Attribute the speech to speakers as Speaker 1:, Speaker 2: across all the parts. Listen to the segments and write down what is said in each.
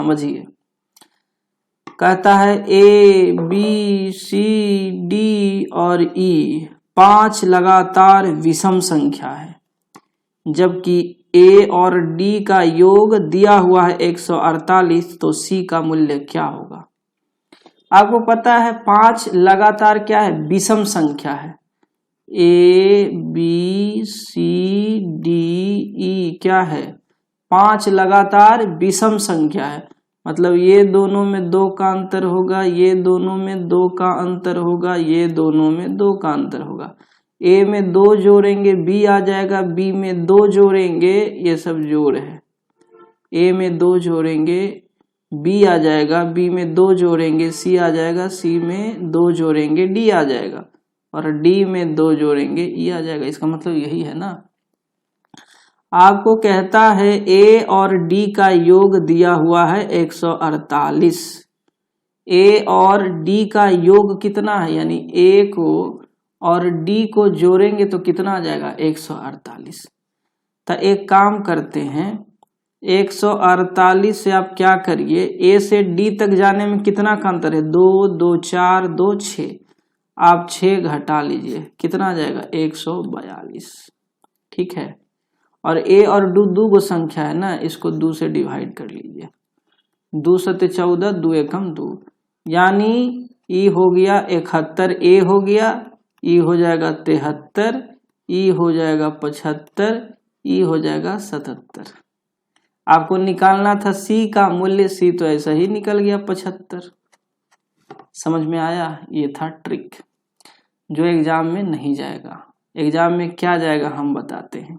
Speaker 1: समझिए, कहता है ए बी सी डी और ई 5 लगातार विषम संख्या है, जबकि ए और डी का योग दिया हुआ है 148, तो सी का मूल्य क्या होगा। आपको पता है 5 लगातार क्या है, विषम संख्या है। A B C D E क्या है, 5 लगातार विषम संख्या है, मतलब ये दोनों में 2 का अंतर होगा, ये दोनों में 2 का अंतर होगा, ये दोनों में 2 का अंतर होगा। ए में 2 जोड़ेंगे बी आ जाएगा, बी में 2 जोड़ेंगे, ये सब जोड़ है। ए में 2 जोड़ेंगे बी आ जाएगा, बी में 2 जोड़ेंगे सी आ जाएगा, सी में 2 जोड़ेंगे डी आ जाएगा, और डी में 2 जोड़ेंगे ई आ जाएगा। इसका मतलब यही है ना। आपको कहता है ए और डी का योग दिया हुआ है 148। ए और डी का योग कितना है, यानी ए को और डी को जोड़ेंगे तो कितना आ जाएगा 148। तो एक काम करते हैं, 148 से आप क्या करिए, ए से डी तक जाने में कितना का अंतर है, 2 2 4 2 6, आप 6 घटा लीजिए, कितना आ जाएगा 142। ठीक है, और ए और दो गो संख्या है ना, इसको 2 से डिवाइड कर लीजिए, 2 सते 14, 2 एकम 2, यानी ई हो गया 71, ए हो गया, ई हो जाएगा 73, ई हो जाएगा 75, ई हो जाएगा 77। आपको निकालना था सी का मूल्य, सी तो ऐसा ही निकल गया 75। समझ में आया, ये था ट्रिक जो एग्जाम में नहीं जाएगा। एग्जाम में क्या जाएगा हम बताते हैं।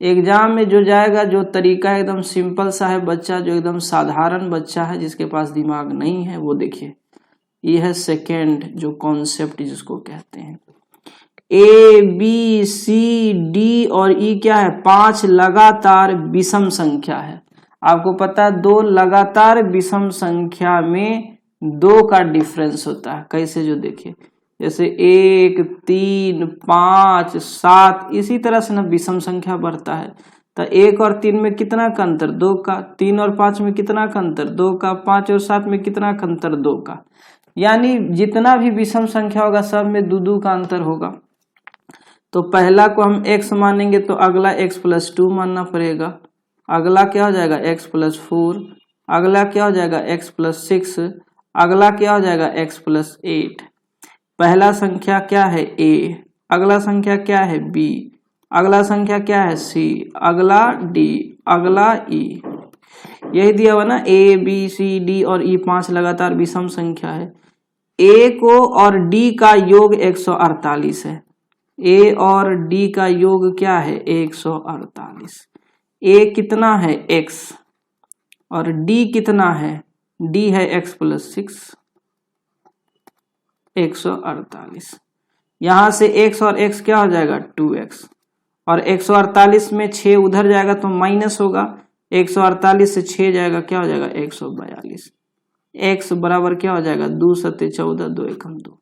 Speaker 1: एग्जाम में जो जाएगा, जो तरीका है एकदम सिंपल सा है, बच्चा जो एकदम साधारण बच्चा है जिसके पास दिमाग नहीं है, वो देखिए, ये है सेकेंड जो कॉन्सेप्ट जिसको कहते हैं। ए बी सी डी और ई क्या है, 5 लगातार विषम संख्या है। आपको पता है 2 लगातार विषम संख्या में 2 का डिफरेंस होता है। कैसे, जो देखिए, जैसे 1 3 5 7, इसी तरह से ना विषम संख्या बढ़ता है। तो 1 और 3 में कितना का अंतर, 2 का, 3 और 5 में कितना का अंतर, 2 का, 5 और 7 में कितना का अंतर, 2 का। यानी जितना भी विषम संख्या होगा सब में 2 का अंतर होगा। तो पहला को हम x मानेंगे तो अगला x + 2 मानना पड़ेगा, अगला क्या हो जाएगा x + 4, अगला क्या हो जाएगा x + 6, अगला क्या हो जाएगा x + 8। पहला संख्या क्या है a, अगला संख्या क्या है b, अगला संख्या क्या है c, अगला d, अगला e। यही दिया हुआ ना, a b c d और e 5 लगातार विषम संख्या है। a को और d का योग 148 है, a और d का योग क्या है 148। a कितना है x और d कितना है, d है x + 6, 148। यहां से x और x क्या हो जाएगा 2x, और 148 में 6 उधर जाएगा तो माइनस होगा, 148 से 6 जाएगा क्या हो जाएगा 142। x बराबर क्या हो जाएगा 2 सते 14, 2 एकम 2।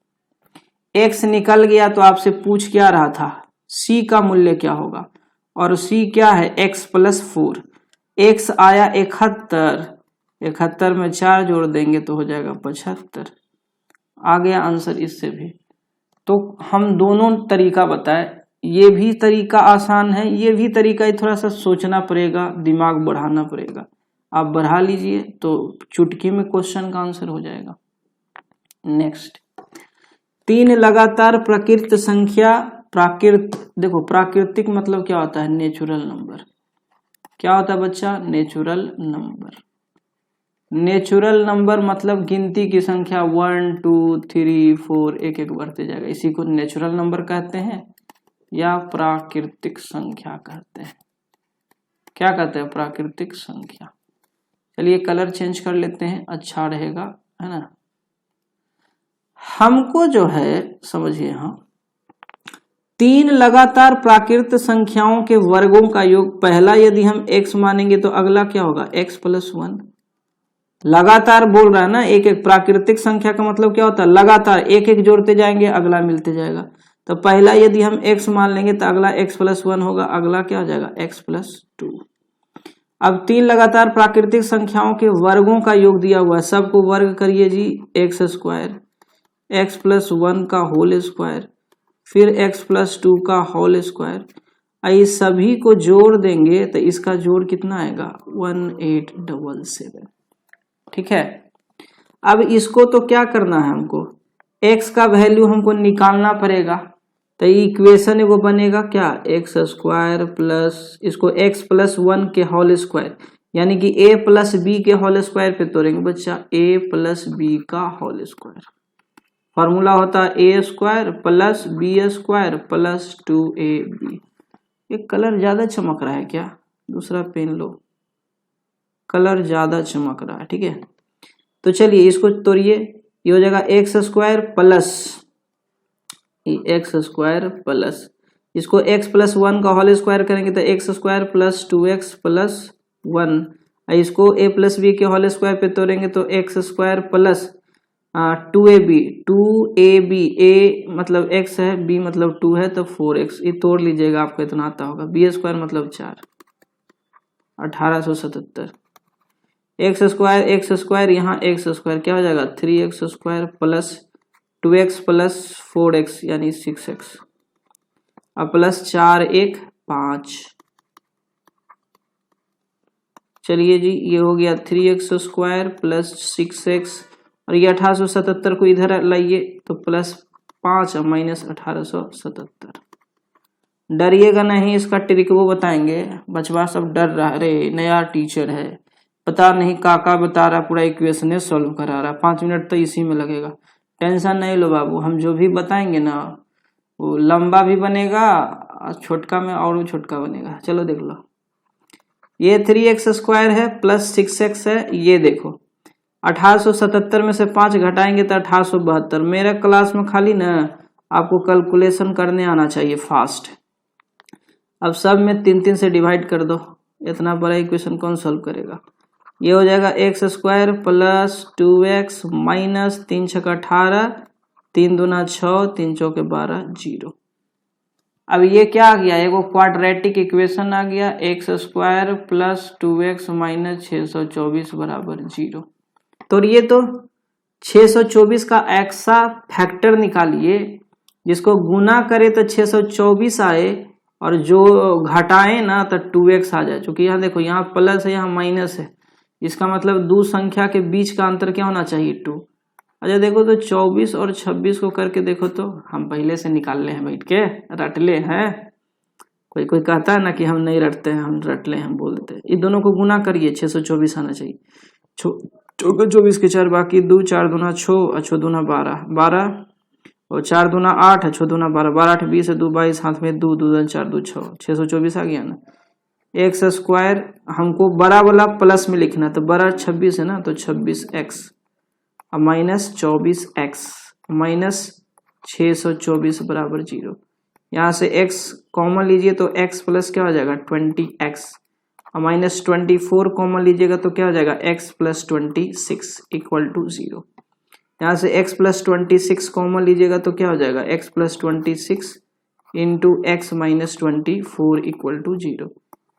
Speaker 1: x निकल गया तो आपसे पूछ क्या रहा था, c का मूल्य क्या होगा, और c क्या है x + 4। x आया 71, 71 में 4 जोड़ देंगे तो हो जाएगा 75। आ गया आंसर इससे भी। तो हम दोनों तरीका बताए, ये भी तरीका आसान है, ये भी तरीका थोड़ा सा सोचना पड़ेगा, दिमाग बढ़ाना पड़ेगा। आप बढ़ा लीजिए तो चुटकी में क्वेश्चन का आंसर हो जाएगा। नेक्स्ट, 3 लगातार प्राकृत संख्या, देखो प्राकृतिक मतलब क्या होता है, नेचुरल नंबर। क्या होता है बच्चा, नेचुरल नंबर। नेचुरल नंबर मतलब गिनती की संख्या 1 2 3 4 एक एक बढ़ते जाएगा, इसी को नेचुरल नंबर कहते हैं या प्राकृतिक संख्या कहते हैं। क्या कहते हैं, प्राकृतिक संख्या। चलिए कलर चेंज कर लेते हैं, अच्छा रहेगा, है ना। हमको जो है समझिए, हाँ, 3 लगातार प्राकृत संख्याओं के वर्गों का योग, पहला यदि हम x मानेंगे तो अगला क्या होगा x + 1। लगातार बोल रहा है ना, एक एक प्राकृतिक संख्या का मतलब क्या होता है, लगातार एक एक जोड़ते जाएंगे अगला मिलते जाएगा। तो पहला यदि हम x मान लेंगे तो अगला x + 1 होगा, अगला क्या हो जाएगा x + 2। अब 3 लगातार प्राकृतिक संख्याओं के वर्गों का योग दिया हुआ है, सबको वर्ग करिए जी, एक्स स्क्वायर, एक्स प्लस 1 का होल स्क्वायर, फिर एक्स प्लस 2 का होल स्क्वायर। इस सभी को जोड़ देंगे तो इसका जोड़ कितना आएगा 1877। ठीक है, अब इसको तो क्या करना है हमको, x का वैल्यू हमको निकालना पड़ेगा। तो इक्वेशन वो बनेगा क्या, एक्स स्क्वायर प्लस इसको x प्लस 1 के होल स्क्वायर, यानी कि a प्लस बी के होल स्क्वायर पे तोड़ेंगे बच्चा, a प्लस बी का होल स्क्वायर। फॉर्मूला होता है A square plus B square plus 2ab। ये कलर ज्यादा चमक रहा है क्या, दूसरा पेन लो, कलर ज्यादा चमक रहा है। ठीक है, तो चलिए इसको तोड़िए, ये हो जाएगा x square plus x square plus इसको x प्लस 1 का होल स्क्वायर करेंगे तो x square plus 2x plus 1, इसको a प्लस बी के होल स्क्वायर पे तोड़ेंगे तो x square plus 2ab, 2ab, a मतलब x है, b मतलब 2 है तो 4x, ये तोड़ लीजिएगा आपको इतना आता होगा। बी स्क्वायर मतलब 4, 1877। एक्स स्क्वायर यहाँ एक्स स्क्वायर क्या हो जाएगा 3x square plus 2x plus 4x यानी 6x, अब प्लस 4 1 5। चलिए जी, ये हो गया 3x स्क्वायर प्लस 6x, और ये 1877 को इधर लाइए तो प्लस 5 माइनस 1877। डरिएगा नहीं, इसका ट्रिक वो बताएंगे। बचवा सब डर रहा, अरे नया टीचर है, पता नहीं काका बता रहा, पूरा इक्वेशन सॉल्व करा रहा, 5 मिनट तो इसी में लगेगा। टेंशन नहीं लो बाबू, हम जो भी बताएंगे ना वो लंबा भी बनेगा और छोटका में और भी छोटका बनेगा। चलो देख लो, ये 3x स्क्वायर है प्लस 6x है, ये देखो 1877 में से 5 घटाएंगे तो 1872। मेरे क्लास में खाली ना आपको कैलकुलेशन करने आना चाहिए फास्ट। अब सब में 3 से डिवाइड कर दो, इतना बड़ा इक्वेशन कौन सॉल्व करेगा। ये हो जाएगा x square plus 2x minus 3 छक्का 18, 3 दूना 6, 3 चौके 12, 0। अब ये क्या आ गया, एगो क्वाड्रेटिक इक्वेशन आ गया, x square plus 2x minus 624 बराबर 0। तो ये तो 624 का एक्सा फैक्टर निकालिए, जिसको गुना करे तो 624 आए और जो घटाए ना तो 2x आ जाए। क्योंकि यहाँ देखो, यहाँ प्लस है यहाँ माइनस है, इसका मतलब दो संख्या के बीच का अंतर क्या होना चाहिए 2। अच्छा देखो तो 24 और 26 को करके देखो तो हम पहले से निकाल ले हैं, बैठ के रट ले हैं। कोई कोई कहता है ना कि हम नहीं रटते हैं, हम रट ले, हम बोल देते हैं। इन दोनों को गुना करिए, 624 आना चाहिए। 24 के 4 बाकी 2, 4 दूना 6, 6 दूना 12, 12 और 4 दूना 8, 6 दूना 12, 12 8 20 2 22, हाथ में 2, 2 दूना 4, 2 6, 624 आ गया ना। एक्स स्क्वायर हमको बड़ा वाला प्लस में लिखना, तो बड़ा 26 है ना, तो 26x और माइनस 24x माइनस 624 बराबर 0। यहाँ से x कॉमन लीजिए तो x प्लस क्या हो जाएगा 20x, और माइनस 24 कॉमन लीजिएगा तो क्या हो जाएगा x प्लस 26 इक्वल टू 0। यहाँ से x प्लस 26 कॉमन लीजिएगा तो क्या हो जाएगा x plus 26 into X minus 24 equal to 0।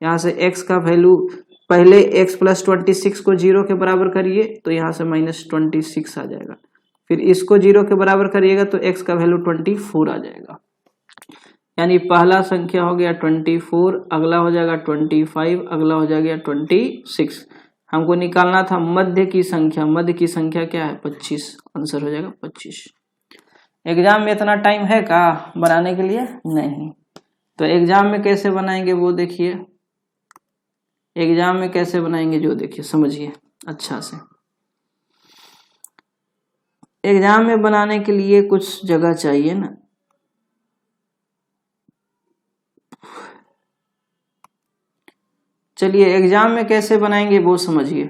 Speaker 1: यहाँ से x का वैल्यू पहले x प्लस 26 को 0 के बराबर करिए तो यहाँ से माइनस 26 आ जाएगा, फिर इसको 0 के बराबर करिएगा तो x का वैल्यू 24 आ जाएगा। यानी पहला संख्या हो गया 24, अगला हो जाएगा 25, अगला हो जाएगा 26। हमको निकालना था मध्य की संख्या, मध्य की संख्या क्या है 25, आंसर हो जाएगा 25। एग्जाम में इतना टाइम है का बनाने के लिए, नहीं। तो एग्जाम में कैसे बनाएंगे वो देखिए, एग्जाम में कैसे बनाएंगे जो देखिए, समझिए अच्छा से। एग्जाम में बनाने के लिए कुछ जगह चाहिए ना, चलिए एग्जाम में कैसे बनाएंगे वो समझिए।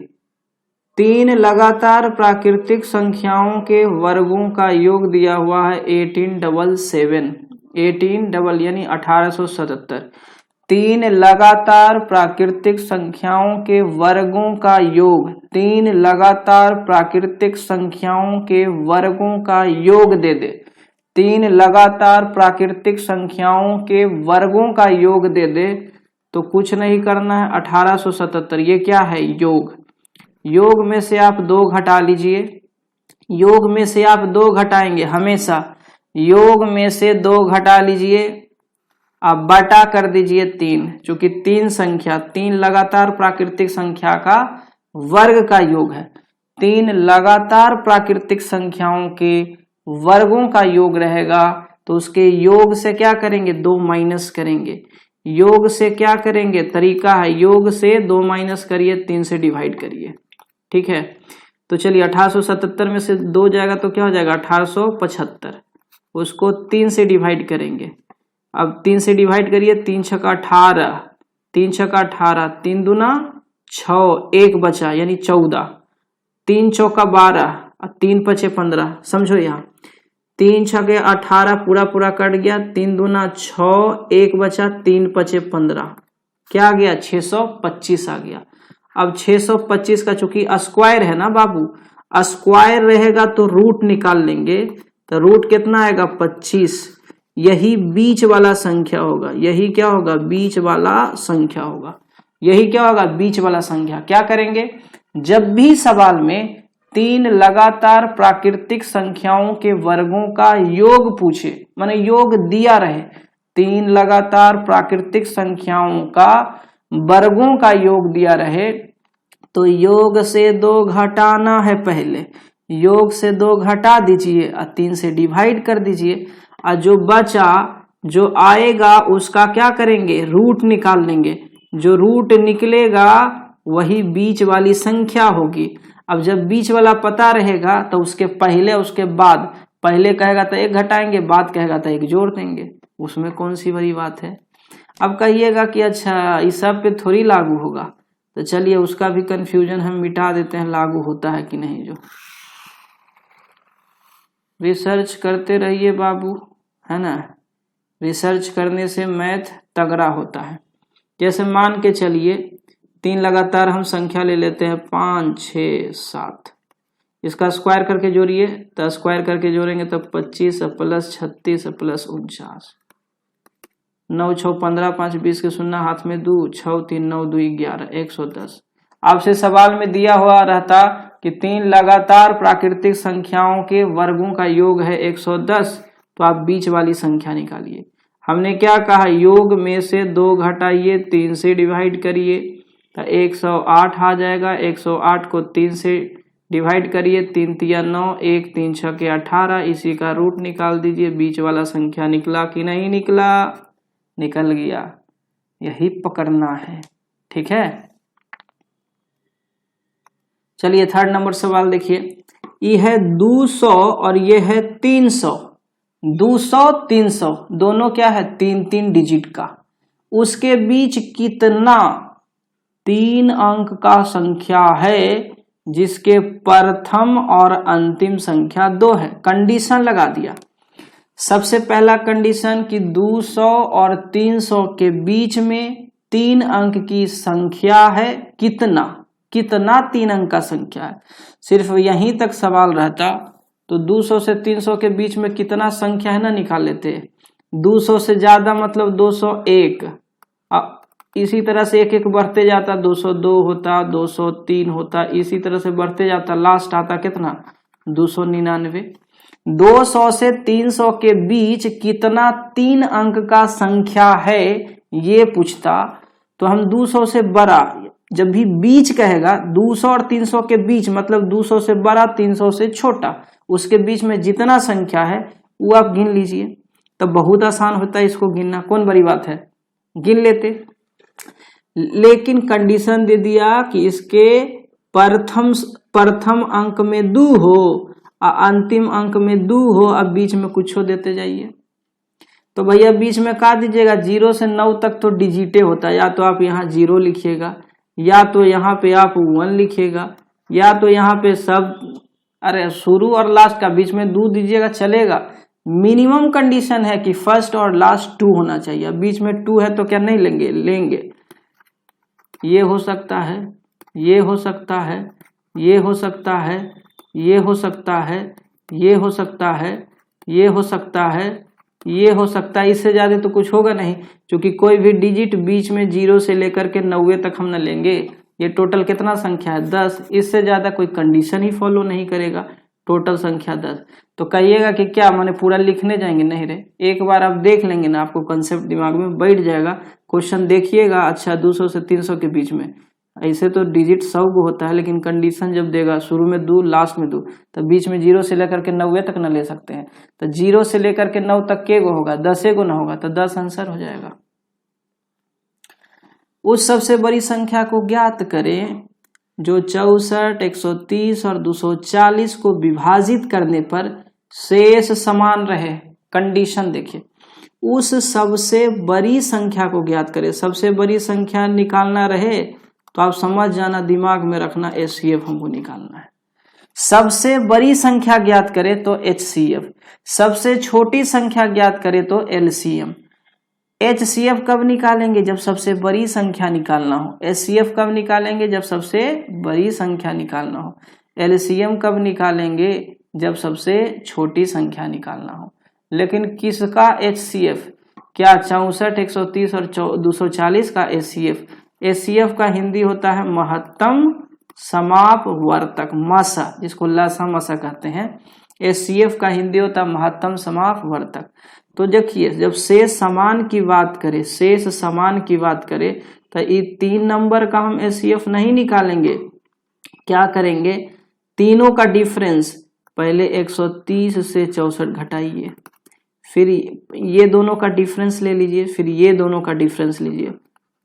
Speaker 1: 3 लगातार प्राकृतिक संख्याओं के वर्गों का योग दिया हुआ है 1877, 18 डबल यानी 1877। 3 लगातार प्राकृतिक संख्याओं के वर्गों का योग, 3 लगातार प्राकृतिक संख्याओं के वर्गों का योग दे दे, 3 लगातार प्राकृतिक संख्याओं के वर्गों का योग दे दे तो कुछ नहीं करना है, 1877। ये क्या है? योग। योग में से आप 2 घटा लीजिए, योग में से आप 2 घटाएंगे हमेशा, योग में से 2 घटा लीजिए, आप बटा कर दीजिए 3, चूंकि 3 संख्या, 3 लगातार प्राकृतिक संख्या का वर्ग का योग है। 3 लगातार प्राकृतिक संख्याओं के वर्गों का योग रहेगा, तो उसके योग से क्या करेंगे? 2 माइनस करेंगे। योग से क्या करेंगे? तरीका है, योग से 2 माइनस करिए, 3 से डिवाइड करिए। ठीक है, तो चलिए 1877 में से 2 जाएगा तो क्या हो जाएगा? 1875। उसको 3 से डिवाइड करेंगे। अब 3 से डिवाइड करिए, 3 छक्का 18, 3 छक्का 18, 3 दूना 6, 1 बचा यानी 14, 3 चौका 12 और 3 पचे 15। समझो यहाँ 3 छक्के 18 पूरा कट गया, 3 दूना 6, 1 बचा, 3 पचे 15, क्या आ गया? 625 आ गया। अब 625 का चूंकि स्क्वायर है ना बाबू, स्क्वायर रहेगा तो रूट निकाल लेंगे, तो रूट कितना आएगा? 25। यही बीच वाला संख्या होगा, यही क्या होगा? बीच वाला संख्या होगा, यही क्या होगा? बीच वाला संख्या। क्या करेंगे? जब भी सवाल में 3 लगातार प्राकृतिक संख्याओं के वर्गों का योग पूछे, माने योग दिया रहे, 3 लगातार प्राकृतिक संख्याओं का वर्गों का योग दिया रहे, तो योग से 2 घटाना है। पहले योग से 2 घटा दीजिए और 3 से डिवाइड कर दीजिए, और जो बचा, जो आएगा उसका क्या करेंगे? रूट निकाल लेंगे। जो रूट निकलेगा वही बीच वाली संख्या होगी। अब जब बीच वाला पता रहेगा तो उसके पहले उसके बाद, पहले कहेगा तो 1 घटाएंगे, बाद कहेगा तो 1 जोड़ देंगे, उसमें कौन सी बड़ी बात है। अब कहिएगा कि अच्छा इस सब पे थोड़ी लागू होगा, तो चलिए उसका भी कंफ्यूजन हम मिटा देते हैं, लागू होता है कि नहीं। जो रिसर्च करते रहिए बाबू, है ना, रिसर्च करने से मैथ तगड़ा होता है। जैसे मान के चलिए 3 लगातार हम संख्या ले लेते हैं, 5, 6, 7, इसका स्क्वायर करके जोड़िए, तो स्क्वायर करके जोड़ेंगे तो 25 प्लस 36 प्लस 49, 9 6 15, 5 20 के 0 हाथ में 2, 6 3 9 2 11, 110। आपसे सवाल में दिया हुआ रहता कि 3 लगातार प्राकृतिक संख्याओं के वर्गों का योग है 110, तो आप बीच वाली संख्या निकालिए। हमने क्या कहा? योग में से 2 घटाइए, 3 से डिवाइड करिए, तो 108 आ जाएगा। 108 को 3 से डिवाइड करिए, 3 तिया 9, 1 3 छक्के 18, इसी का रूट निकाल दीजिए। बीच वाला संख्या निकला कि नहीं निकला? निकल गया। यही पकड़ना है, ठीक है। चलिए 3rd नंबर सवाल देखिए, ये है 200 और ये है 300। 200 300 दोनों क्या है? 3 डिजिट का। उसके बीच कितना 3 अंक का संख्या है जिसके प्रथम और अंतिम संख्या 2 है। कंडीशन लगा दिया। सबसे पहला कंडीशन कि 200 और 300 के बीच में 3 अंक की संख्या है। कितना 3 अंक का संख्या है। सिर्फ यहीं तक सवाल रहता तो 200 से 300 के बीच में कितना संख्या है ना निकाल लेते। 200 से ज्यादा मतलब 201, इसी तरह से एक एक बढ़ते जाता, 202 होता, 203 होता, इसी तरह से बढ़ते जाता, लास्ट आता कितना? 299। 200 से 300 के बीच कितना 3 अंक का संख्या है ये पूछता, तो हम 200 से बड़ा, जब भी बीच कहेगा 200 और 300 के बीच मतलब 200 से बड़ा 300 से छोटा, उसके बीच में जितना संख्या है वो आप गिन लीजिए। तो बहुत आसान होता है इसको गिनना, कौन बड़ी बात है, गिन लेते। लेकिन कंडीशन दे दिया कि इसके प्रथम अंक में 2 हो और अंतिम अंक में 2 हो, अब बीच में कुछ हो देते जाइए। तो भैया बीच में का दीजिएगा, 0 से 9 तक तो डिजिटे होता है, या तो आप यहाँ 0 लिखिएगा, या तो यहाँ पे आप 1 लिखिएगा, या तो यहाँ पे सब, अरे शुरू और लास्ट का बीच में 2 दीजिएगा चलेगा। मिनिमम कंडीशन है कि फर्स्ट और लास्ट 2 होना चाहिए। बीच में 2 है तो क्या नहीं लेंगे, लेंगे। ये हो सकता है, ये हो सकता है, ये हो सकता है, ये हो सकता है, ये हो सकता है, ये हो सकता है, ये हो सकता है, इससे ज्यादा तो कुछ होगा नहीं, क्योंकि कोई भी डिजिट बीच में 0 से लेकर के 90 तक हम न लेंगे। ये टोटल कितना संख्या है 10, इससे ज्यादा कोई कंडीशन ही फॉलो नहीं करेगा, टोटल संख्या 10। तो कहिएगा कि क्या माने पूरा लिखने जाएंगे, नहीं रे, एक बार आप देख लेंगे ना आपको कंसेप्ट दिमाग में बैठ जाएगा। क्वेश्चन देखिएगा, अच्छा 200 से 300 के बीच में, ऐसे तो डिजिट 100 को होता है, लेकिन कंडीशन जब देगा शुरू में 2 लास्ट में 2, तो बीच में 0 से लेकर के 90 तक न ले सकते हैं। तो 0 से लेकर के 9 तक के गो होगा, 10 को ना होगा, तो 10 आंसर हो जाएगा। उस सबसे बड़ी संख्या को ज्ञात करें जो 64, 130 और 240 को विभाजित करने पर शेष समान रहे। कंडीशन देखिए, उस सबसे बड़ी संख्या को ज्ञात करें। सबसे बड़ी संख्या निकालना रहे तो आप समझ जाना, दिमाग में रखना, HCF हमको निकालना है। सबसे बड़ी संख्या ज्ञात करें तो HCF, सबसे छोटी संख्या ज्ञात करें तो LCM। HCF कब निकालेंगे, जब सबसे बड़ी संख्या निकालना हो। HCF कब निकालेंगे, जब सबसे बड़ी संख्या निकालना हो। LCM कब निकालेंगे, जब सबसे छोटी संख्या निकालना हो। लेकिन किसका HCF, क्या 64, 130 और 240 का HCF का हिंदी होता है महत्तम समापवर्तक, मसा, जिसको लसा मसा कहते हैं। HCF का हिंदी होता है महत्तम समापवर्तक। तो देखिए, जब शेष समान की बात करें, शेष समान की बात करें, तो ये 3 नंबर का हम HCF नहीं निकालेंगे। क्या करेंगे, तीनों का डिफरेंस, पहले 130 से 64 घटाइए, फिर ये दोनों का डिफरेंस ले लीजिए, फिर ये दोनों का डिफरेंस लीजिए,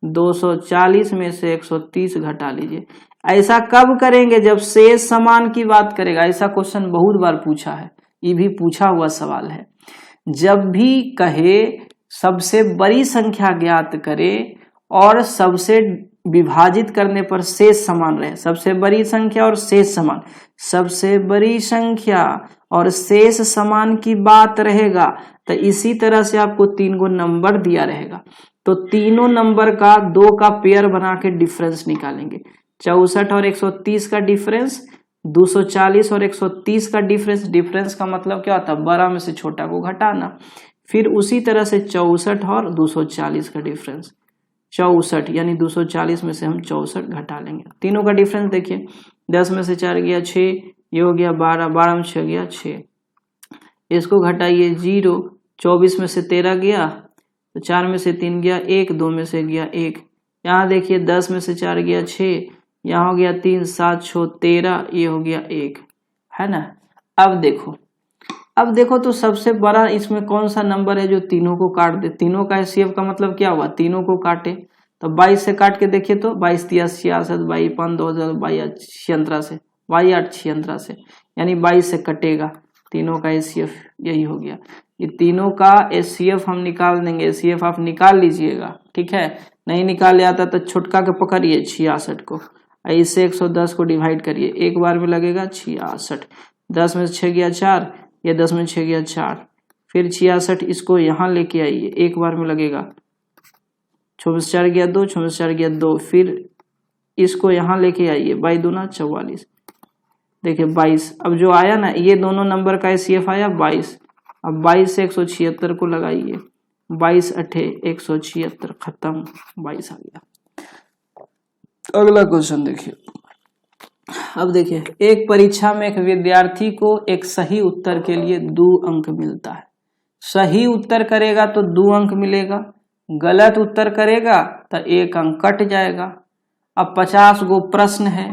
Speaker 1: 240 में से 130 घटा लीजिए। ऐसा कब करेंगे, जब शेष समान की बात करेगा। ऐसा क्वेश्चन बहुत बार पूछा है, ये भी पूछा हुआ सवाल है। जब भी कहे सबसे बड़ी संख्या ज्ञात करे और सबसे विभाजित करने पर शेष समान रहे, सबसे बड़ी संख्या और शेष समान, सबसे बड़ी संख्या और शेष समान की बात रहेगा, तो इसी तरह से आपको 3 गो नंबर दिया रहेगा, तो तीनों नंबर का 2 का पेयर बना के डिफरेंस निकालेंगे। 64 और 130 का डिफरेंस, 240 और 130 का डिफरेंस का मतलब क्या होता है, बड़ा में से छोटा को घटाना। फिर उसी तरह से 64 और 240 का डिफरेंस, 64 यानी 240 में से हम 64 घटा लेंगे। तीनों का डिफरेंस देखिए, 10 में से 4 गया 6, ये हो गया 12, 12 में 6 गया 6, इसको घटाइए 0, 24 में से 13 गया, तो 4 में से 3 गया 1, 2 में से गया 1, यहाँ देखिए 10 में से 4 गया 6, यहाँ हो गया 3, 7 6 13, ये हो गया 1, है ना। अब देखो तो सबसे बड़ा इसमें कौन सा नंबर है जो तीनों को काट दे। तीनों का HCF का मतलब क्या हुआ, तीनों को काटे, तो 22 से काट के देखिए तो 22 3 66, 22 5 2000, 22 86 से, 22 8 86 से, यानी 22 से कटेगा, तीनों का HCF यही हो गया। ये तीनों का HCF हम निकाल देंगे, HCF आप निकाल लीजिएगा, ठीक है। नहीं निकाले आता तो छुटका के पकड़िए 66 को, इससे 110 को डिवाइड करिए, एक बार में लगेगा 66, 10 में से 6 गया 4, ये 10 में 6 गया 4, फिर 66 इसको यहाँ लेके आइए, एक बार में लगेगा, 6 में से 4 गया 2, 6 में से 4 गया 2, फिर इसको यहाँ लेके आइए, 22 दूना 44, देखिए 22। अब जो आया ना, ये दोनों नंबर का HCF आया 22। अब 22 से 176 को लगाइए, 22 8 176, खत्म, 22 आ गया। अगला क्वेश्चन देखिए। अब देखिए, एक परीक्षा में एक विद्यार्थी को एक सही उत्तर के लिए 2 अंक मिलता है। सही उत्तर करेगा तो 2 अंक मिलेगा, गलत उत्तर करेगा तो 1 अंक कट जाएगा। अब 50 गो प्रश्न है,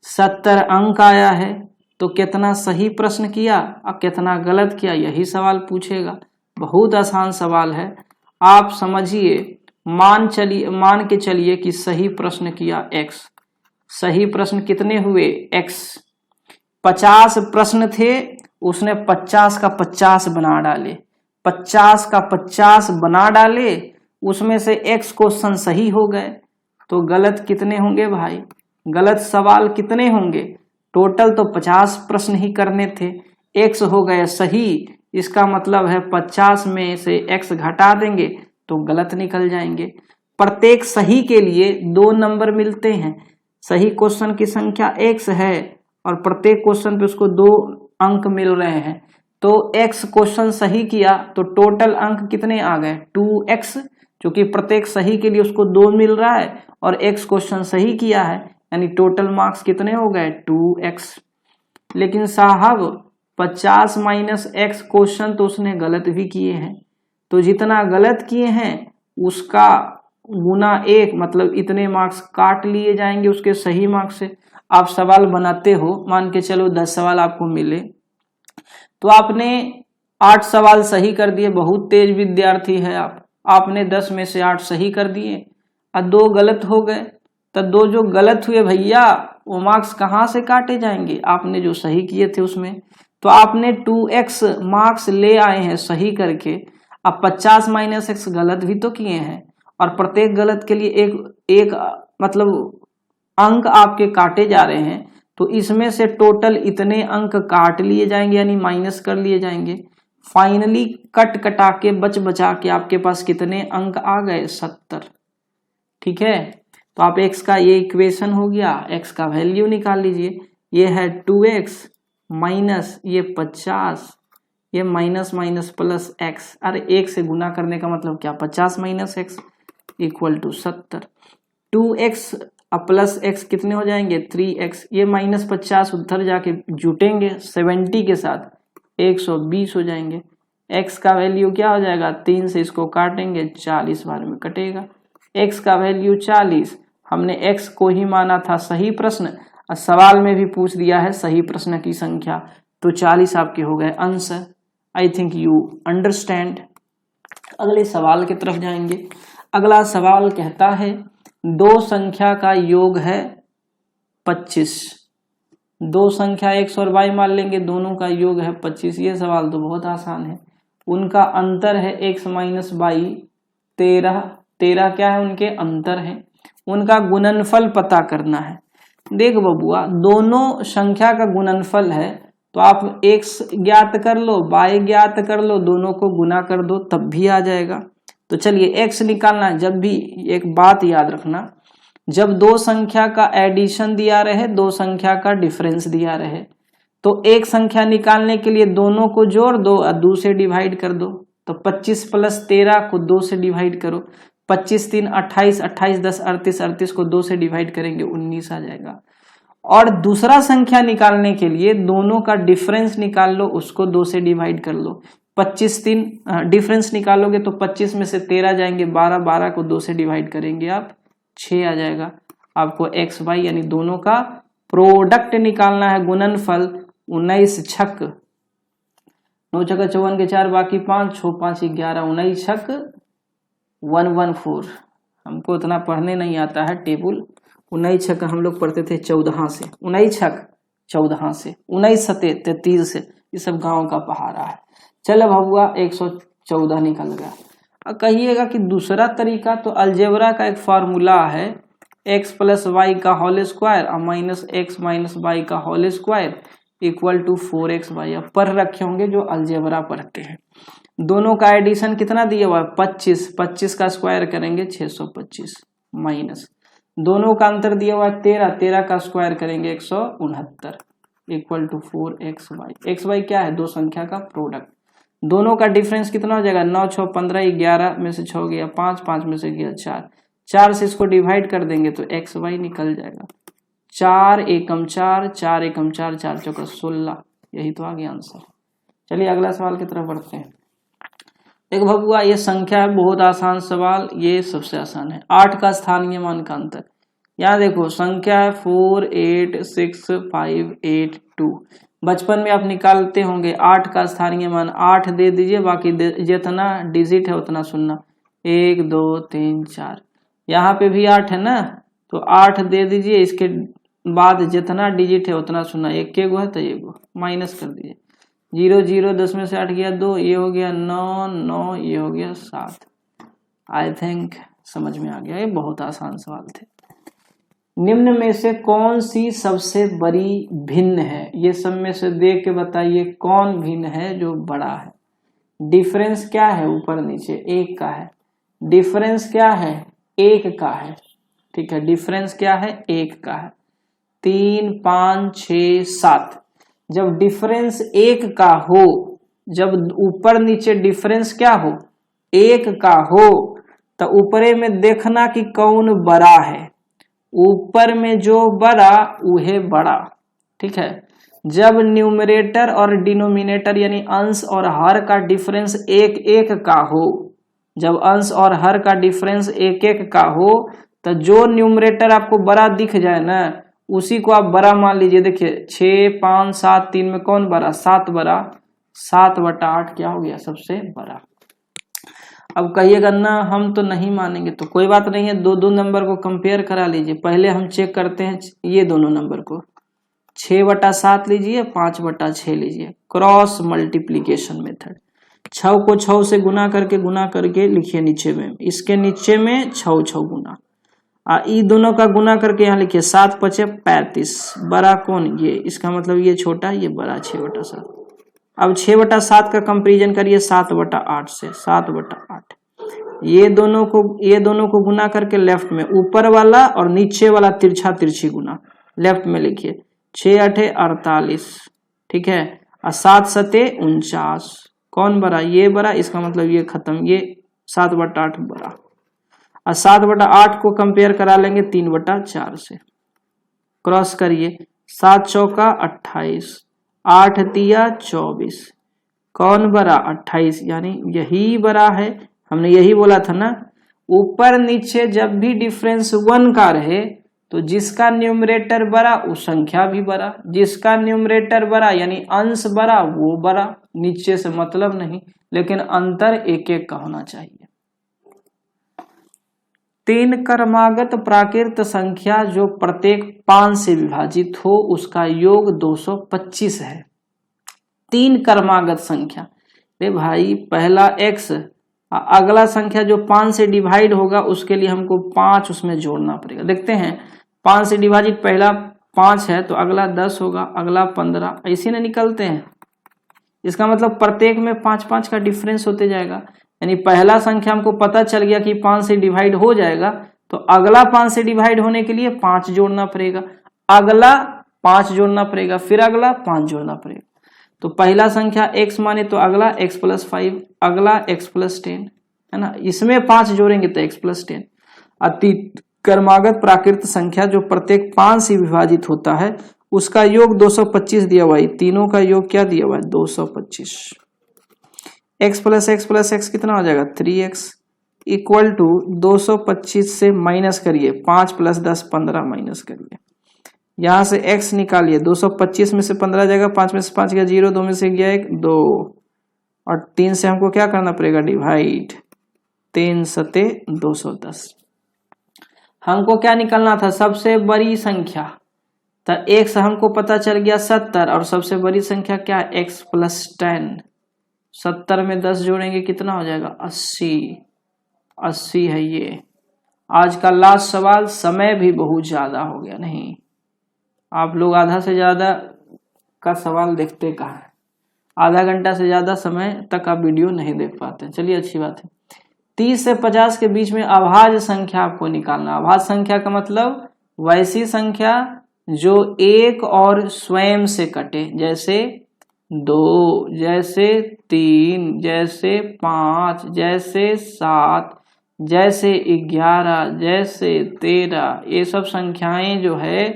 Speaker 1: 70 अंक आया है, तो कितना सही प्रश्न किया और कितना गलत किया, यही सवाल पूछेगा। बहुत आसान सवाल है, आप समझिए। मान के चलिए कि सही प्रश्न किया x, सही प्रश्न कितने हुए x, 50 प्रश्न थे, उसने 50 का 50 बना डाले, 50 का 50 बना डाले, उसमें से x क्वेश्चन सही हो गए, तो गलत कितने होंगे भाई, गलत सवाल कितने होंगे। टोटल तो 50 प्रश्न ही करने थे, x हो गए सही, इसका मतलब है 50 में से x घटा देंगे तो गलत निकल जाएंगे। प्रत्येक सही के लिए 2 नंबर मिलते हैं। सही क्वेश्चन की संख्या x है और प्रत्येक क्वेश्चन पे उसको 2 अंक मिल रहे हैं, तो x क्वेश्चन सही किया तो टोटल अंक कितने आ गए 2x, क्योंकि प्रत्येक सही के लिए उसको 2 मिल रहा है और x क्वेश्चन सही किया है, यानी टोटल मार्क्स कितने हो गए 2x। लेकिन साहब 50 माइनस x क्वेश्चन तो उसने गलत भी किए हैं, तो जितना गलत किए हैं उसका गुना 1, मतलब इतने मार्क्स काट लिए जाएंगे उसके सही मार्क्स से। आप सवाल बनाते हो, मान के चलो 10 सवाल आपको मिले, तो आपने 8 सवाल सही कर दिए, बहुत तेज विद्यार्थी है आपने 10 में से 8 सही कर दिए और 2 गलत हो गए, तो 2 जो गलत हुए भैया वो मार्क्स कहाँ से काटे जाएंगे, आपने जो सही किए थे उसमें। तो आपने 2x मार्क्स ले आए हैं सही करके, अब 50 माइनस x गलत भी तो किए हैं और प्रत्येक गलत के लिए एक मतलब अंक आपके काटे जा रहे हैं, तो इसमें से टोटल इतने अंक काट लिए जाएंगे यानी माइनस कर लिए जाएंगे। फाइनली कट कटा के बचा के आपके पास कितने अंक आ गए 70। ठीक है, तो आप x का ये इक्वेशन हो गया, x का वैल्यू निकाल लीजिए। ये है 2x माइनस ये 50, ये माइनस माइनस प्लस x, अरे 1 से गुना करने का मतलब क्या 50 minus x equal to 70। 2x plus x कितने हो जाएंगे 3x, ये माइनस 50 उधर जाके जुटेंगे 70 के साथ 120 हो जाएंगे। x का वैल्यू क्या हो जाएगा 3 से इसको काटेंगे 40 बार में कटेगा, x का वैल्यू 40। हमने x को ही माना था सही प्रश्न और सवाल में भी पूछ दिया है सही प्रश्न की संख्या, तो 40 आपके हो गए answer. I think you understand. अगले सवाल की तरफ जाएंगे। अगला सवाल कहता है 2 संख्या का योग है 25। 2 संख्या x और y मान लेंगे, दोनों का योग है 25। ये सवाल तो बहुत आसान है। उनका अंतर है x माइनस y 13 क्या है उनके अंतर है, उनका गुणनफल पता करना है। देख बबुआ, दोनों संख्या का गुणनफल है तो आप x ज्ञात कर लो y ज्ञात कर लो, दोनों को गुना कर दो तब भी आ जाएगा। तो चलिए x निकालना है। जब भी एक बात याद रखना, जब 2 संख्या का एडिशन दिया रहे 2 संख्या का डिफरेंस दिया रहे, तो एक संख्या निकालने के लिए दोनों को जोड़ दो और 2 से डिवाइड कर दो। तो 25 प्लस 13 को 2 से डिवाइड करो, 25 3 28, 28 10 38, 38 को 2 से डिवाइड करेंगे 19 आ जाएगा। और दूसरा संख्या निकालने के लिए दोनों का डिफरेंस निकाल लो, उसको 2 से डिवाइड कर लो। 25 3 डिफरेंस निकालोगे तो 25 में से 13 जाएंगे 12, 12 को 2 से डिवाइड करेंगे आप 6 आ जाएगा। आपको x y यानी दोनों का प्रोडक्ट निकालना है, गुणनफल। 19 छक 9 छक्का 54 के 4 बाकी 5, 6 5 11, 19 छक 114। हमको इतना पढ़ने नहीं आता है टेबल। 19 छक हम लोग पढ़ते थे 14 से, 19 छक 14 से, 19 सते 33 से, ये सब गांव का पहाड़ा है। चलो भगुआ 114 निकल गया। कहिएगा कि दूसरा तरीका, तो अलजेब्रा का एक फार्मूला है x प्लस वाई का होल स्क्वायर और माइनस एक्स माइनस वाई का whole square equal to 4xy। अब पढ़ रखे होंगे जो अलजेब्रा पढ़ते हैं। दोनों का एडिशन कितना दिया हुआ है 25, 25 का स्क्वायर करेंगे 625 माइनस दोनों का अंतर दिया हुआ है 13, 13 का स्क्वायर करेंगे 169 इक्वल टू 4xy। xy क्या है 2 संख्या का प्रोडक्ट। दोनों का डिफरेंस कितना हो जाएगा 9 6 15, 11 में से 6 गया 5, 5 में से गया 4, 4 से इसको डिवाइड कर देंगे तो xy निकल जाएगा। 4 एकम 4, 4 एकम 4, 4 चौका 16, यही तो आ गया आंसर। चलिए अगला सवाल की तरफ बढ़ते हैं। देखो भगुआ, ये संख्या है, बहुत आसान सवाल, ये सबसे आसान है। 8 का स्थानीय मान का अंतर। यहाँ देखो संख्या है 4 8 6 5 8 2। बचपन में आप निकालते होंगे 8 का स्थानीय मान 8 दे दीजिए, बाकी जितना डिजिट है उतना सुनना, 1 2 3 4। यहाँ पे भी 8 है ना, तो 8 दे दीजिए, इसके बाद जितना डिजिट है उतना सुनना। 1 के गो है तो 1 गो माइनस कर दीजिए, 0 0 10 में से 8 गया 2, ये हो गया 9 9, ये हो गया 7। आई थिंक समझ में आ गया। ये बहुत आसान सवाल थे। निम्न में से कौन सी सबसे बड़ी भिन्न है, ये सब में से देख के बताइए कौन भिन्न है जो बड़ा है। डिफरेंस क्या है ऊपर नीचे 1 का है, डिफरेंस क्या है 1 का है, ठीक है, डिफरेंस क्या है 1 का है। 3 5 6 7, जब डिफरेंस 1 का हो जब ऊपर नीचे डिफरेंस क्या हो, एक का हो, तो ऊपरे में देखना कि कौन बड़ा है, ऊपर में जो बड़ा उहे बड़ा, ठीक है। जब न्यूमरेटर और डिनोमिनेटर यानी अंश और हर का डिफरेंस एक एक का हो, जब अंश और हर का डिफरेंस एक एक का हो, तो जो न्यूमरेटर आपको बड़ा दिख जाए ना, उसी को आप बड़ा मान लीजिए। देखिए 6, 5, 7, 3 में कौन बड़ा, 7 बड़ा, 7/8 क्या हो गया, सबसे बड़ा। अब कहिएगा ना हम तो नहीं मानेंगे, तो कोई बात नहीं है, दो नंबर को कंपेयर करा लीजिए। पहले हम चेक करते हैं ये दोनों नंबर को, 6/7 लीजिए, 5/6 लीजिए, क्रॉस मल्टीप्लीकेशन मेथड। 6 को 6 से गुना करके लिखिए नीचे में, इसके नीचे में 6 गुना, ई दोनों का गुना करके यहाँ लिखिए 7×5 = 35, बड़ा कौन, ये, इसका मतलब ये छोटा ये बड़ा, 6/7। अब 6/7 का कंपैरिजन करिए 7/8 से, 7/8। ये दोनों को गुना करके लेफ्ट में, ऊपर वाला और नीचे वाला तिरछी गुना लेफ्ट में लिखिए, 6×8 = 48, ठीक है, और 7×7 = 49, कौन बड़ा, ये बड़ा, इसका मतलब ये खत्म, ये 7/8 बड़ा। और 7/8 को कंपेयर करा लेंगे 3/4 से, क्रॉस करिए, 7 चौका 28, 8 तिया 24, कौन बड़ा, 28, यानी यही बड़ा है। हमने यही बोला था ना, ऊपर नीचे जब भी डिफरेंस 1 का रहे तो जिसका न्यूमरेटर बड़ा उस संख्या भी बड़ा, जिसका न्यूमरेटर बड़ा यानी अंश बड़ा वो बड़ा, नीचे से मतलब नहीं, लेकिन अंतर एक एक का होना चाहिए। 3 क्रमागत प्राकृत संख्या जो प्रत्येक 5 से विभाजित हो उसका योग 225 है। 3 क्रमागत संख्या, अरे भाई पहला x, अगला संख्या जो 5 से डिवाइड होगा उसके लिए हमको 5 उसमें जोड़ना पड़ेगा। देखते हैं 5 से डिवाइड पहला 5 है तो अगला 10 होगा, अगला 15, ऐसे ना निकलते हैं। इसका मतलब प्रत्येक में 5-5 का डिफरेंस होते जाएगा, यानी पहला संख्या हमको पता चल गया कि 5 से डिवाइड हो जाएगा, तो अगला 5 से डिवाइड होने के लिए 5 जोड़ना पड़ेगा, अगला 5 जोड़ना पड़ेगा, फिर अगला 5 जोड़ना पड़ेगा। तो पहला संख्या x माने तो अगला x + 5, अगला x + 10, है ना, इसमें 5 जोड़ेंगे तो x + 10। अति क्रमागत प्राकृत संख्या जो प्रत्येक 5 से विभाजित होता है उसका योग 225 दिया हुआ है, तीनों का योग क्या दिया हुआ है, 225। x + x कितना हो जाएगा, 3x = 225 से माइनस करिए, 5 + 10 15 माइनस करिए, यहाँ से x निकालिए, 225 में से 15 जाएगा, 5 में से 5 गया 0, 2 में से गया 1 2, और 3 से हमको क्या करना पड़ेगा, डिवाइड, 3 × 7 = 210। हमको क्या निकालना था, सबसे बड़ी संख्या, तो x हमको पता चल गया 70, और सबसे बड़ी संख्या क्या, x + 10, 70 में 10 जोड़ेंगे कितना हो जाएगा, 80, 80 है ये। आज का लास्ट सवाल, समय भी बहुत ज्यादा हो गया, नहीं आप लोग आधा से ज्यादा का सवाल देखते कहाँ है, आधा घंटा से ज्यादा समय तक आप वीडियो नहीं देख पाते। चलिए अच्छी बात है। 30 से 50 के बीच में अभाज्य संख्या आपको निकालना। अभाज्य संख्या का मतलब वैसी संख्या जो एक और स्वयं से कटे, जैसे 2, जैसे 3, जैसे 5, जैसे 7, जैसे 11, जैसे 13, ये सब संख्याएं जो है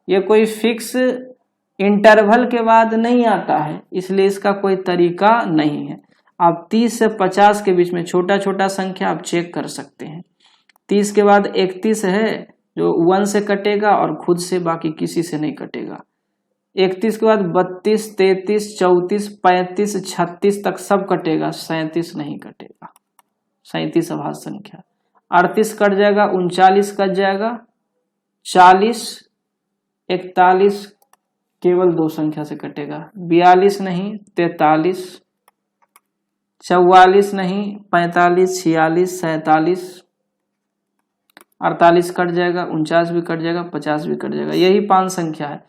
Speaker 1: ये कोई फिक्स इंटरवल के बाद नहीं आता है, इसलिए इसका कोई तरीका नहीं है। आप 30 से 50 के बीच में छोटा छोटा संख्या आप चेक कर सकते हैं। 30 के बाद 31 है जो 1 से कटेगा और खुद से, बाकी किसी से नहीं कटेगा। 31 के बाद 32, 33, 34, 35, 36 तक सब कटेगा, 37 नहीं कटेगा, 37 अभाज्य संख्या। 38 कट जाएगा, 39 कट जाएगा, 40, 41 केवल 2 संख्या से कटेगा, 42 नहीं, 43, 44 नहीं, 45, 46, 47, 48 कट जाएगा, 49 भी कट जाएगा, 50 भी कट जाएगा। यही 5 संख्या है।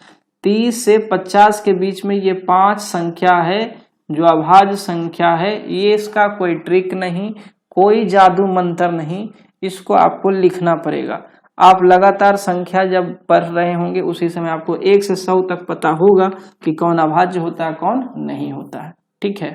Speaker 1: 30 से 50 के बीच में ये 5 संख्या है जो अभाज्य संख्या है। ये इसका कोई ट्रिक नहीं, कोई जादू मंत्र नहीं, इसको आपको लिखना पड़ेगा। आप लगातार संख्या जब पढ़ रहे होंगे उसी समय आपको 1 से 100 तक पता होगा कि कौन अभाज्य होता है कौन नहीं होता है। ठीक है।